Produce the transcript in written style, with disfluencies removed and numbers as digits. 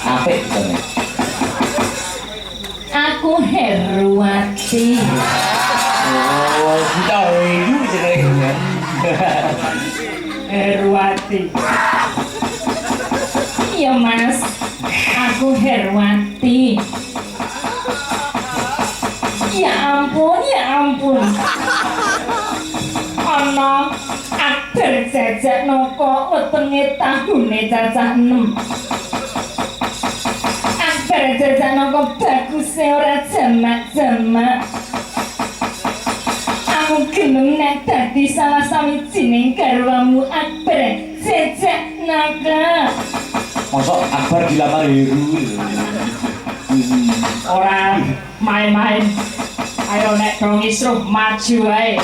Apik to. Aku Herwati. Oh, kita itu jenenge. Herwati. Iya Mas, aku Herwati. Ya ampun, ya ampun. Ana akbar jajak noko wetenge tahune cacah 6. Akbar jajak noko baguse ora jamak-jamak. Aku gelem nek dadi salah sawijining garwamu akbar jajak naga. Mosok Akbar dilamar Heru. Ora main-main. Ayo nek dong isruh maju ae.